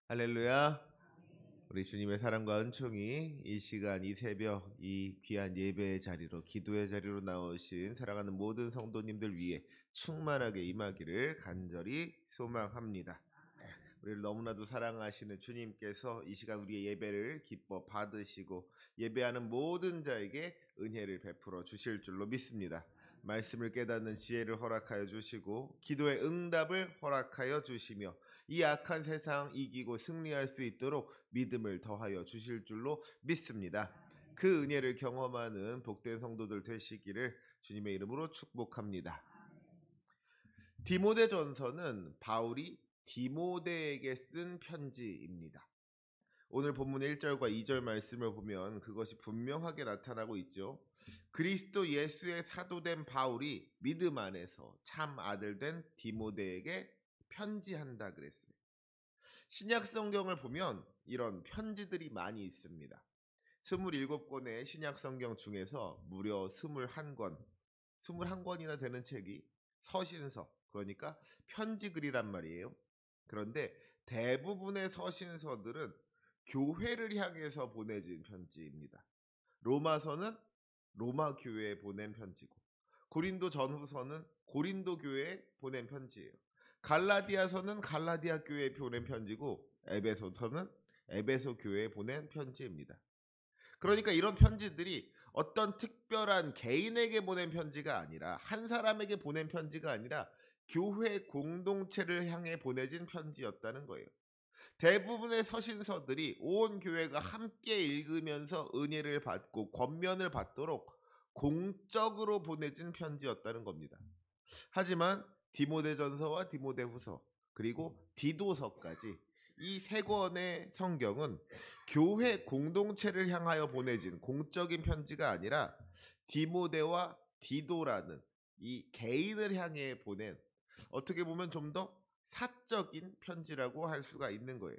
할렐루야. 우리 주님의 사랑과 은총이 이 시간, 이 새벽, 이 귀한 예배의 자리로, 기도의 자리로 나오신 사랑하는 모든 성도님들 위해 충만하게 임하기를 간절히 소망합니다. 우리를 너무나도 사랑하시는 주님께서 이 시간 우리의 예배를 기뻐 받으시고 예배하는 모든 자에게 은혜를 베풀어 주실 줄로 믿습니다. 말씀을 깨닫는 지혜를 허락하여 주시고 기도의 응답을 허락하여 주시며 이 악한 세상 이기고 승리할 수 있도록 믿음을 더하여 주실 줄로 믿습니다. 그 은혜를 경험하는 복된 성도들 되시기를 주님의 이름으로 축복합니다. 디모데전서는 바울이 디모데에게 쓴 편지입니다. 오늘 본문의 1절과 2절 말씀을 보면 그것이 분명하게 나타나고 있죠. 그리스도 예수의 사도된 바울이 믿음 안에서 참 아들된 디모데에게 편지한다 그랬어요. 신약 성경을 보면 이런 편지들이 많이 있습니다. 27권의 신약 성경 중에서 무려 21권이나 되는 책이 서신서, 그러니까 편지글이란 말이에요. 그런데 대부분의 서신서들은 교회를 향해서 보내진 편지입니다. 로마서는 로마 교회에 보낸 편지고, 고린도 전후서는 고린도 교회에 보낸 편지예요. 갈라디아서는 갈라디아 교회에 보낸 편지고, 에베소서는 에베소 교회에 보낸 편지입니다. 그러니까 이런 편지들이 어떤 특별한 개인에게 보낸 편지가 아니라, 한 사람에게 보낸 편지가 아니라 교회 공동체를 향해 보내진 편지였다는 거예요. 대부분의 서신서들이 온 교회가 함께 읽으면서 은혜를 받고 권면을 받도록 공적으로 보내진 편지였다는 겁니다. 하지만 디모데전서와 디모데후서 그리고 디도서까지 이 세 권의 성경은 교회 공동체를 향하여 보내진 공적인 편지가 아니라 디모데와 디도라는 이 개인을 향해 보낸, 어떻게 보면 좀 더 사적인 편지라고 할 수가 있는 거예요.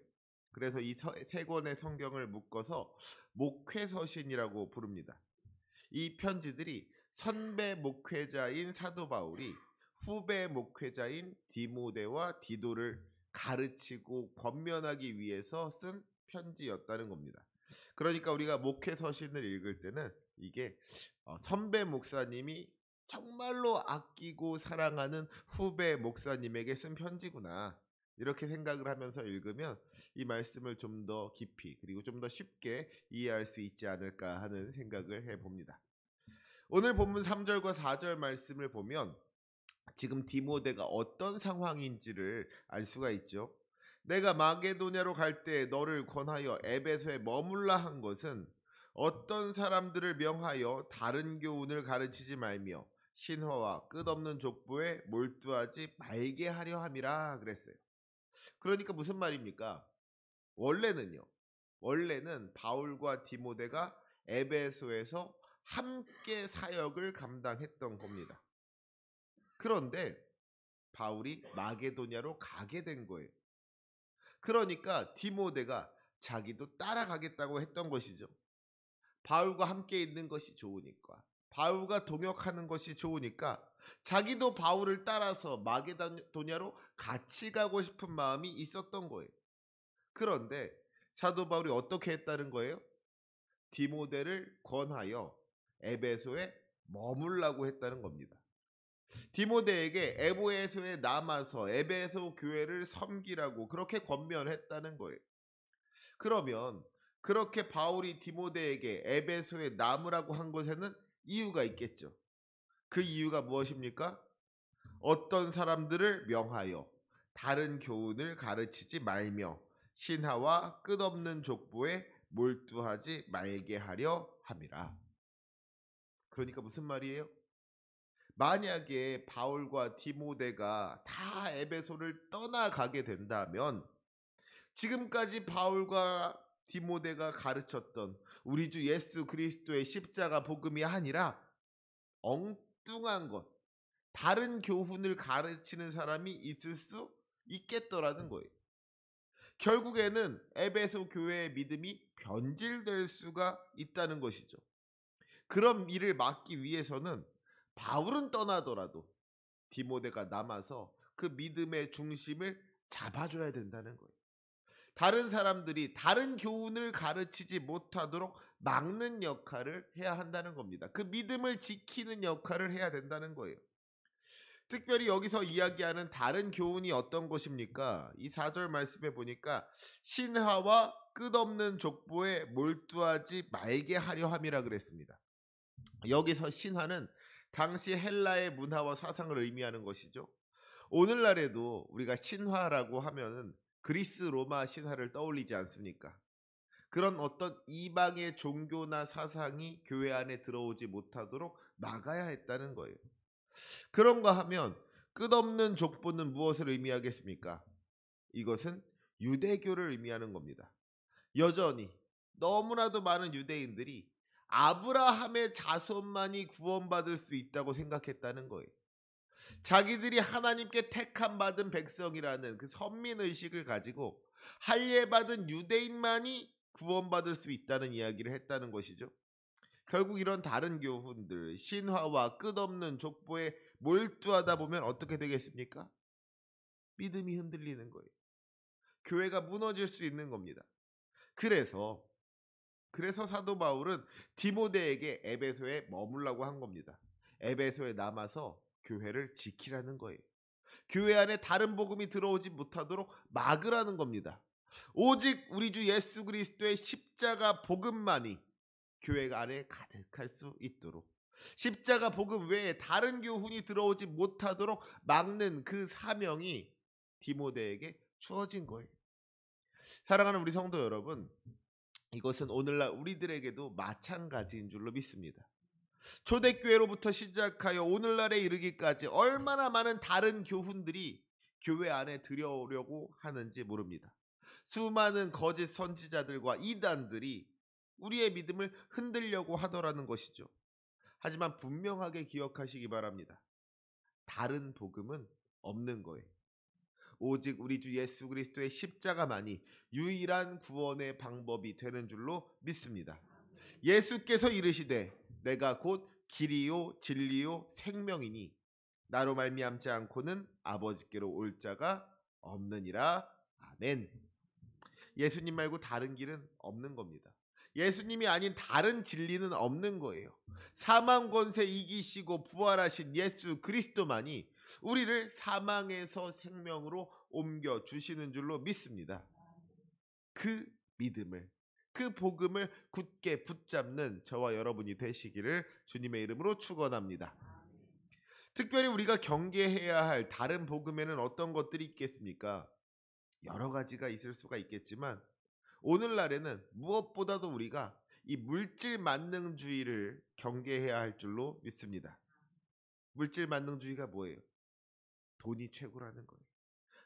그래서 이 세 권의 성경을 묶어서 목회서신이라고 부릅니다. 이 편지들이 선배 목회자인 사도 바울이 후배 목회자인 디모데와 디도를 가르치고 권면하기 위해서 쓴 편지였다는 겁니다. 그러니까 우리가 목회서신을 읽을 때는 이게 선배 목사님이 정말로 아끼고 사랑하는 후배 목사님에게 쓴 편지구나, 이렇게 생각을 하면서 읽으면 이 말씀을 좀 더 깊이 그리고 좀 더 쉽게 이해할 수 있지 않을까 하는 생각을 해봅니다. 오늘 본문 3절과 4절 말씀을 보면 지금 디모데가 어떤 상황인지를 알 수가 있죠. 내가 마게도냐로 갈 때 너를 권하여 에베소에 머물라 한 것은 어떤 사람들을 명하여 다른 교훈을 가르치지 말며 신화와 끝없는 족보에 몰두하지 말게 하려 함이라 그랬어요. 그러니까 무슨 말입니까? 원래는 바울과 디모데가 에베소에서 함께 사역을 감당했던 겁니다. 그런데 바울이 마게도냐로 가게 된 거예요. 그러니까 디모데가 자기도 따라가겠다고 했던 것이죠. 바울과 함께 있는 것이 좋으니까, 바울과 동역하는 것이 좋으니까 자기도 바울을 따라서 마게도냐로 같이 가고 싶은 마음이 있었던 거예요. 그런데 사도 바울이 어떻게 했다는 거예요? 디모데를 권하여 에베소에 머물라고 했다는 겁니다. 디모데에게 에베소에 남아서 에베소 교회를 섬기라고 그렇게 권면했다는 거예요. 그러면 그렇게 바울이 디모데에게 에베소에 남으라고 한 것에는 이유가 있겠죠. 그 이유가 무엇입니까? 어떤 사람들을 명하여 다른 교훈을 가르치지 말며 신하와 끝없는 족보에 몰두하지 말게 하려 함이라. 그러니까 무슨 말이에요? 만약에 바울과 디모데가 다 에베소를 떠나가게 된다면 지금까지 바울과 디모데가 가르쳤던 우리 주 예수 그리스도의 십자가 복음이 아니라 엉뚱한 것, 다른 교훈을 가르치는 사람이 있을 수 있겠더라는 거예요. 결국에는 에베소 교회의 믿음이 변질될 수가 있다는 것이죠. 그런 일을 막기 위해서는 바울은 떠나더라도 디모데가 남아서 그 믿음의 중심을 잡아줘야 된다는 거예요. 다른 사람들이 다른 교훈을 가르치지 못하도록 막는 역할을 해야 한다는 겁니다. 그 믿음을 지키는 역할을 해야 된다는 거예요. 특별히 여기서 이야기하는 다른 교훈이 어떤 것입니까? 이 4절 말씀에 보니까 신하와 끝없는 족보에 몰두하지 말게 하려 함이라 그랬습니다. 여기서 신하는 당시 헬라의 문화와 사상을 의미하는 것이죠. 오늘날에도 우리가 신화라고 하면은 그리스 로마 신화를 떠올리지 않습니까? 그런 어떤 이방의 종교나 사상이 교회 안에 들어오지 못하도록 막아야 했다는 거예요. 그런가 하면 끝없는 족보는 무엇을 의미하겠습니까? 이것은 유대교를 의미하는 겁니다. 여전히 너무나도 많은 유대인들이 아브라함의 자손만이 구원받을 수 있다고 생각했다는 거예요. 자기들이 하나님께 택함 받은 백성이라는 그 선민의식을 가지고 할례받은 유대인만이 구원받을 수 있다는 이야기를 했다는 것이죠. 결국 이런 다른 교훈들, 신화와 끝없는 족보에 몰두하다 보면 어떻게 되겠습니까? 믿음이 흔들리는 거예요. 교회가 무너질 수 있는 겁니다. 그래서 사도 바울은 디모데에게 에베소에 머물라고 한 겁니다. 에베소에 남아서 교회를 지키라는 거예요. 교회 안에 다른 복음이 들어오지 못하도록 막으라는 겁니다. 오직 우리 주 예수 그리스도의 십자가 복음만이 교회 안에 가득할 수 있도록, 십자가 복음 외에 다른 교훈이 들어오지 못하도록 막는 그 사명이 디모데에게 주어진 거예요. 사랑하는 우리 성도 여러분, 이것은 오늘날 우리들에게도 마찬가지인 줄로 믿습니다. 초대교회로부터 시작하여 오늘날에 이르기까지 얼마나 많은 다른 교훈들이 교회 안에 들여오려고 하는지 모릅니다. 수많은 거짓 선지자들과 이단들이 우리의 믿음을 흔들려고 하더라는 것이죠. 하지만 분명하게 기억하시기 바랍니다. 다른 복음은 없는 거예요. 오직 우리 주 예수 그리스도의 십자가만이 유일한 구원의 방법이 되는 줄로 믿습니다. 예수께서 이르시되 내가 곧 길이요 진리요 생명이니 나로 말미암지 않고는 아버지께로 올 자가 없느니라. 아멘. 예수님 말고 다른 길은 없는 겁니다. 예수님이 아닌 다른 진리는 없는 거예요. 사망 권세 이기시고 부활하신 예수 그리스도만이 우리를 사망에서 생명으로 옮겨 주시는 줄로 믿습니다. 그 믿음을, 그 복음을 굳게 붙잡는 저와 여러분이 되시기를 주님의 이름으로 축원합니다. 특별히 우리가 경계해야 할 다른 복음에는 어떤 것들이 있겠습니까? 여러 가지가 있을 수가 있겠지만 오늘날에는 무엇보다도 우리가 이 물질 만능주의를 경계해야 할 줄로 믿습니다. 물질 만능주의가 뭐예요? 돈이 최고라는 거예요.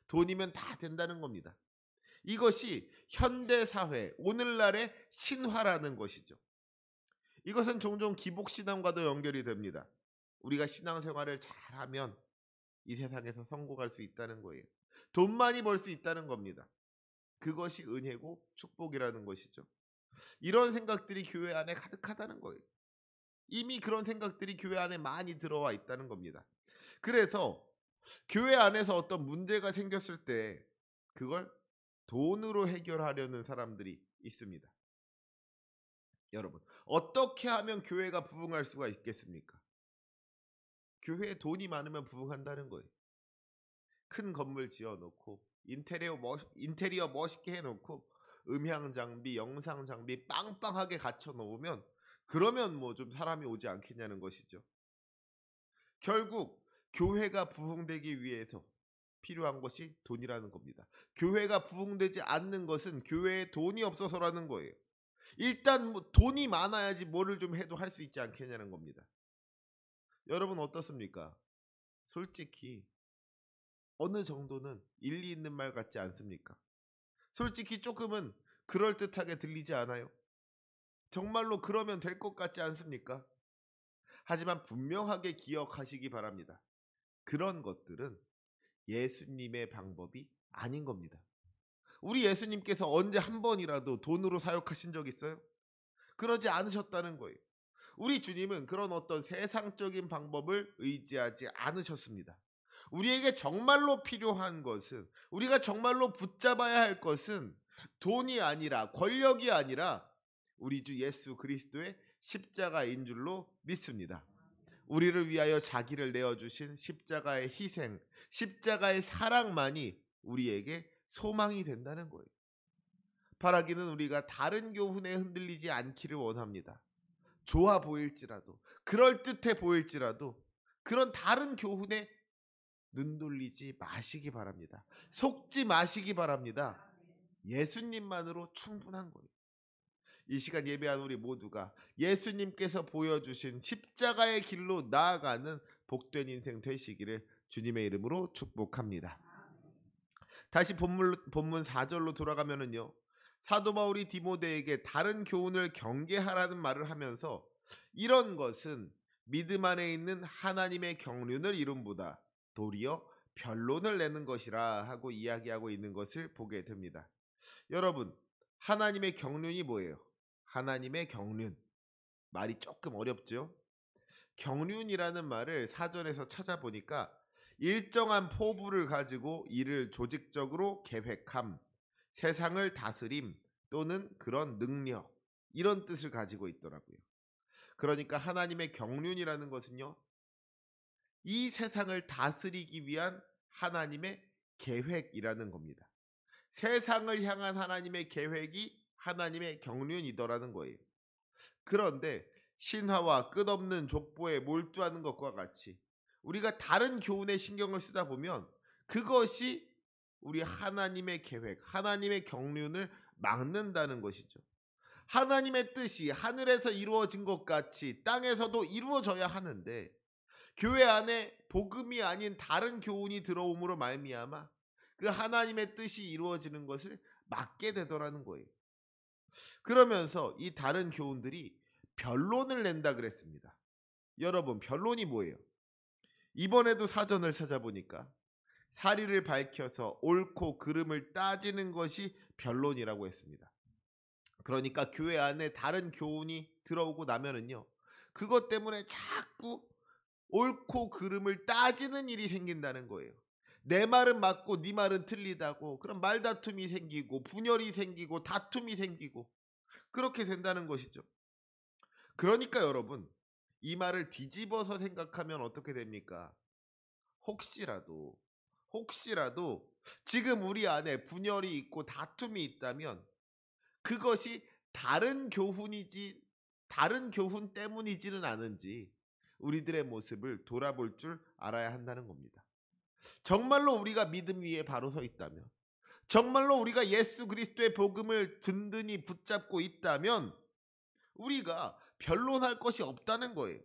돈이면 다 된다는 겁니다. 이것이 현대사회, 오늘날의 신화라는 것이죠. 이것은 종종 기복신앙과도 연결이 됩니다. 우리가 신앙생활을 잘하면 이 세상에서 성공할 수 있다는 거예요. 돈 많이 벌 수 있다는 겁니다. 그것이 은혜고 축복이라는 것이죠. 이런 생각들이 교회 안에 가득하다는 거예요. 이미 그런 생각들이 교회 안에 많이 들어와 있다는 겁니다. 그래서 교회 안에서 어떤 문제가 생겼을 때 그걸 돈으로 해결하려는 사람들이 있습니다. 여러분, 어떻게 하면 교회가 부흥할 수가 있겠습니까? 교회에 돈이 많으면 부흥한다는 거예요. 큰 건물 지어놓고 인테리어 멋있게 해놓고 음향 장비, 영상 장비 빵빵하게 갖춰 놓으면 그러면 뭐 좀 사람이 오지 않겠냐는 것이죠. 결국 교회가 부흥되기 위해서 필요한 것이 돈이라는 겁니다. 교회가 부흥되지 않는 것은 교회에 돈이 없어서라는 거예요. 일단 뭐 돈이 많아야지 뭐를 좀 해도 할 수 있지 않겠냐는 겁니다. 여러분 어떻습니까? 솔직히 어느 정도는 일리 있는 말 같지 않습니까? 솔직히 조금은 그럴듯하게 들리지 않아요? 정말로 그러면 될 것 같지 않습니까? 하지만 분명하게 기억하시기 바랍니다. 그런 것들은 예수님의 방법이 아닌 겁니다. 우리 예수님께서 언제 한 번이라도 돈으로 사역하신 적 있어요? 그러지 않으셨다는 거예요. 우리 주님은 그런 어떤 세상적인 방법을 의지하지 않으셨습니다. 우리에게 정말로 필요한 것은, 우리가 정말로 붙잡아야 할 것은 돈이 아니라, 권력이 아니라 우리 주 예수 그리스도의 십자가인 줄로 믿습니다. 우리를 위하여 자기를 내어주신 십자가의 희생, 십자가의 사랑만이 우리에게 소망이 된다는 거예요. 바라기는 우리가 다른 교훈에 흔들리지 않기를 원합니다. 좋아 보일지라도, 그럴듯해 보일지라도 그런 다른 교훈에 눈 돌리지 마시기 바랍니다. 속지 마시기 바랍니다. 예수님만으로 충분한 거예요. 이 시간 예배한 우리 모두가 예수님께서 보여주신 십자가의 길로 나아가는 복된 인생 되시기를 주님의 이름으로 축복합니다. 다시 본문 4절로 돌아가면은요, 사도 바울이 디모데에게 다른 교훈을 경계하라는 말을 하면서 이런 것은 믿음 안에 있는 하나님의 경륜을 이룸보다 도리어 변론을 내는 것이라 하고 이야기하고 있는 것을 보게 됩니다. 여러분, 하나님의 경륜이 뭐예요? 하나님의 경륜, 말이 조금 어렵죠? 경륜이라는 말을 사전에서 찾아보니까 일정한 포부를 가지고 이를 조직적으로 계획함, 세상을 다스림 또는 그런 능력, 이런 뜻을 가지고 있더라고요. 그러니까 하나님의 경륜이라는 것은요, 이 세상을 다스리기 위한 하나님의 계획이라는 겁니다. 세상을 향한 하나님의 계획이 하나님의 경륜이더라는 거예요. 그런데 신화와 끝없는 족보에 몰두하는 것과 같이 우리가 다른 교훈에 신경을 쓰다 보면 그것이 우리 하나님의 계획, 하나님의 경륜을 막는다는 것이죠. 하나님의 뜻이 하늘에서 이루어진 것 같이 땅에서도 이루어져야 하는데 교회 안에 복음이 아닌 다른 교훈이 들어옴으로 말미암아 그 하나님의 뜻이 이루어지는 것을 막게 되더라는 거예요. 그러면서 이 다른 교훈들이 변론을 낸다 그랬습니다. 여러분, 변론이 뭐예요? 이번에도 사전을 찾아보니까 사리를 밝혀서 옳고 그름을 따지는 것이 변론이라고 했습니다. 그러니까 교회 안에 다른 교훈이 들어오고 나면은요, 그것 때문에 자꾸 옳고 그름을 따지는 일이 생긴다는 거예요. 내 말은 맞고 네 말은 틀리다고 그런 말다툼이 생기고 분열이 생기고 다툼이 생기고 그렇게 된다는 것이죠. 그러니까 여러분, 이 말을 뒤집어서 생각하면 어떻게 됩니까? 혹시라도 지금 우리 안에 분열이 있고 다툼이 있다면 그것이 다른 교훈 때문이지는 않은지 우리들의 모습을 돌아볼 줄 알아야 한다는 겁니다. 정말로 우리가 믿음 위에 바로 서 있다면, 정말로 우리가 예수 그리스도의 복음을 든든히 붙잡고 있다면 우리가 변론할 것이 없다는 거예요.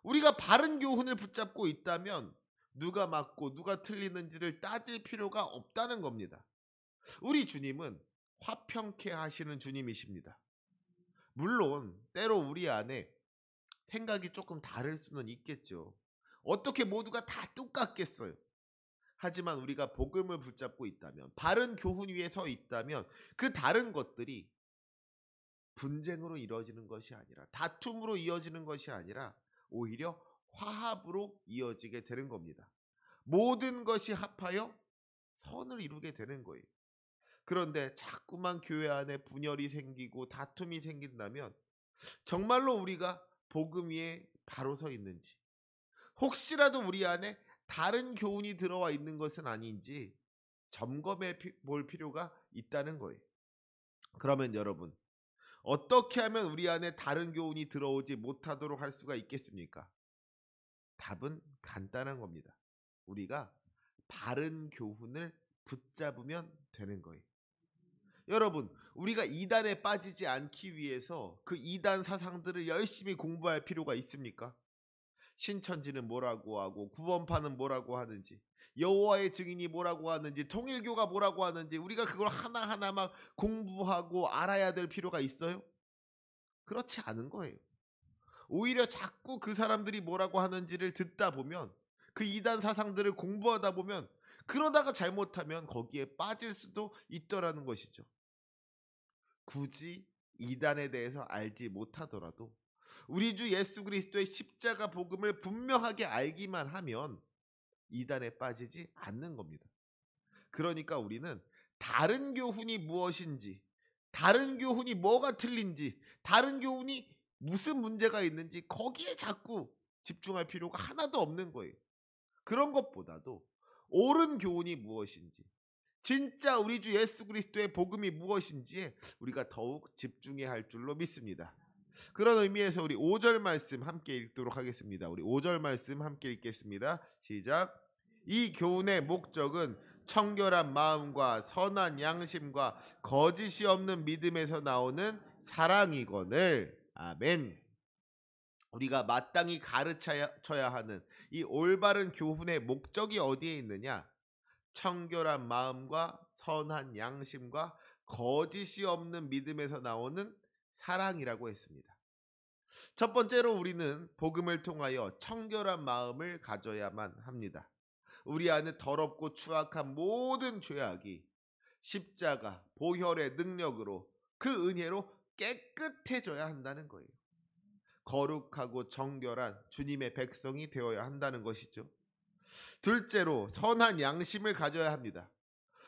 우리가 바른 교훈을 붙잡고 있다면 누가 맞고 누가 틀리는지를 따질 필요가 없다는 겁니다. 우리 주님은 화평케 하시는 주님이십니다. 물론 때로 우리 안에 생각이 조금 다를 수는 있겠죠. 어떻게 모두가 다 똑같겠어요. 하지만 우리가 복음을 붙잡고 있다면, 바른 교훈 위에 서 있다면 그 다른 것들이 분쟁으로 이루어지는 것이 아니라, 다툼으로 이어지는 것이 아니라 오히려 화합으로 이어지게 되는 겁니다. 모든 것이 합하여 선을 이루게 되는 거예요. 그런데 자꾸만 교회 안에 분열이 생기고 다툼이 생긴다면 정말로 우리가 복음 위에 바로 서 있는지, 혹시라도 우리 안에 다른 교훈이 들어와 있는 것은 아닌지 점검해 볼 필요가 있다는 거예요. 그러면 여러분, 어떻게 하면 우리 안에 다른 교훈이 들어오지 못하도록 할 수가 있겠습니까? 답은 간단한 겁니다. 우리가 바른 교훈을 붙잡으면 되는 거예요. 여러분, 우리가 이단에 빠지지 않기 위해서 그 이단 사상들을 열심히 공부할 필요가 있습니까? 신천지는 뭐라고 하고 구원파는 뭐라고 하는지, 여호와의 증인이 뭐라고 하는지, 통일교가 뭐라고 하는지 우리가 그걸 하나하나 막 공부하고 알아야 될 필요가 있어요? 그렇지 않은 거예요. 오히려 자꾸 그 사람들이 뭐라고 하는지를 듣다 보면, 그 이단 사상들을 공부하다 보면 그러다가 잘못하면 거기에 빠질 수도 있더라는 것이죠. 굳이 이단에 대해서 알지 못하더라도 우리 주 예수 그리스도의 십자가 복음을 분명하게 알기만 하면 이단에 빠지지 않는 겁니다. 그러니까 우리는 다른 교훈이 무엇인지, 다른 교훈이 뭐가 틀린지, 다른 교훈이 무슨 문제가 있는지 거기에 자꾸 집중할 필요가 하나도 없는 거예요. 그런 것보다도 옳은 교훈이 무엇인지, 진짜 우리 주 예수 그리스도의 복음이 무엇인지에 우리가 더욱 집중해야 할 줄로 믿습니다. 그런 의미에서 우리 5절 말씀 함께 읽도록 하겠습니다. 우리 5절 말씀 함께 읽겠습니다. 시작. 이 교훈의 목적은 청결한 마음과 선한 양심과 거짓이 없는 믿음에서 나오는 사랑이거늘. 아멘. 우리가 마땅히 가르쳐야 하는 이 올바른 교훈의 목적이 어디에 있느냐? 청결한 마음과 선한 양심과 거짓이 없는 믿음에서 나오는 사랑이라고 했습니다. 첫 번째로 우리는 복음을 통하여 청결한 마음을 가져야만 합니다. 우리 안에 더럽고 추악한 모든 죄악이 십자가, 보혈의 능력으로 그 은혜로 깨끗해져야 한다는 거예요. 거룩하고 정결한 주님의 백성이 되어야 한다는 것이죠. 둘째로 선한 양심을 가져야 합니다.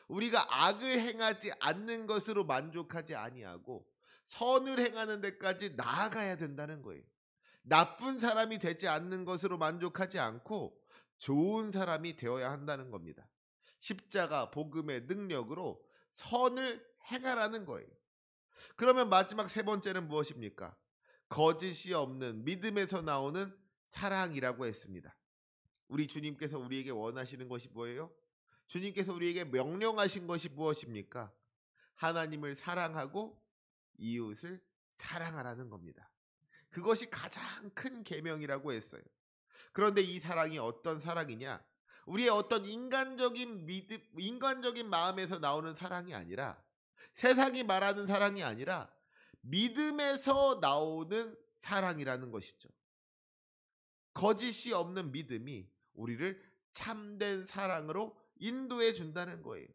우리가 악을 행하지 않는 것으로 만족하지 아니하고 선을 행하는 데까지 나아가야 된다는 거예요. 나쁜 사람이 되지 않는 것으로 만족하지 않고 좋은 사람이 되어야 한다는 겁니다. 십자가 복음의 능력으로 선을 행하라는 거예요. 그러면 마지막 세 번째는 무엇입니까? 거짓이 없는 믿음에서 나오는 사랑이라고 했습니다. 우리 주님께서 우리에게 원하시는 것이 뭐예요? 주님께서 우리에게 명령하신 것이 무엇입니까? 하나님을 사랑하고 이웃을 사랑하라는 겁니다. 그것이 가장 큰 계명이라고 했어요. 그런데 이 사랑이 어떤 사랑이냐? 우리의 어떤 인간적인 믿음, 인간적인 마음에서 나오는 사랑이 아니라, 세상이 말하는 사랑이 아니라 믿음에서 나오는 사랑이라는 것이죠. 거짓이 없는 믿음이 우리를 참된 사랑으로 인도해 준다는 거예요.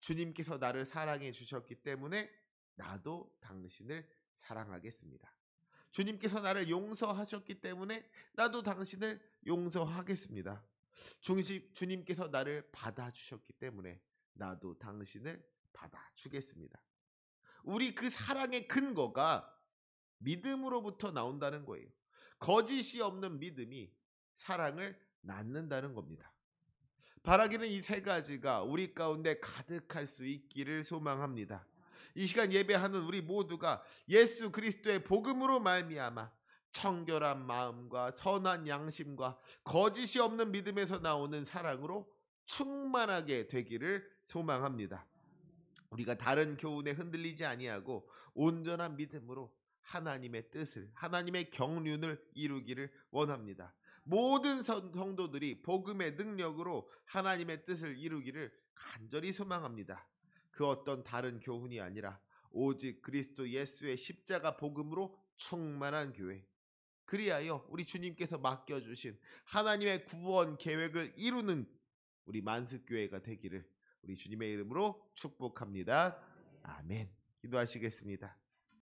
주님께서 나를 사랑해 주셨기 때문에 나도 당신을 사랑하겠습니다. 주님께서 나를 용서하셨기 때문에 나도 당신을 용서하겠습니다. 주님께서 나를 받아주셨기 때문에 나도 당신을 받아주겠습니다. 우리 그 사랑의 근거가 믿음으로부터 나온다는 거예요. 거짓이 없는 믿음이 사랑을 낳는다는 겁니다. 바라기는 이 세 가지가 우리 가운데 가득할 수 있기를 소망합니다. 이 시간 예배하는 우리 모두가 예수 그리스도의 복음으로 말미암아 청결한 마음과 선한 양심과 거짓이 없는 믿음에서 나오는 사랑으로 충만하게 되기를 소망합니다. 우리가 다른 교훈에 흔들리지 아니하고 온전한 믿음으로 하나님의 뜻을, 하나님의 경륜을 이루기를 원합니다. 모든 성도들이 복음의 능력으로 하나님의 뜻을 이루기를 간절히 소망합니다. 그 어떤 다른 교훈이 아니라 오직 그리스도 예수의 십자가 복음으로 충만한 교회, 그리하여 우리 주님께서 맡겨주신 하나님의 구원 계획을 이루는 우리 만습교회가 되기를 우리 주님의 이름으로 축복합니다. 아멘. 기도하시겠습니다.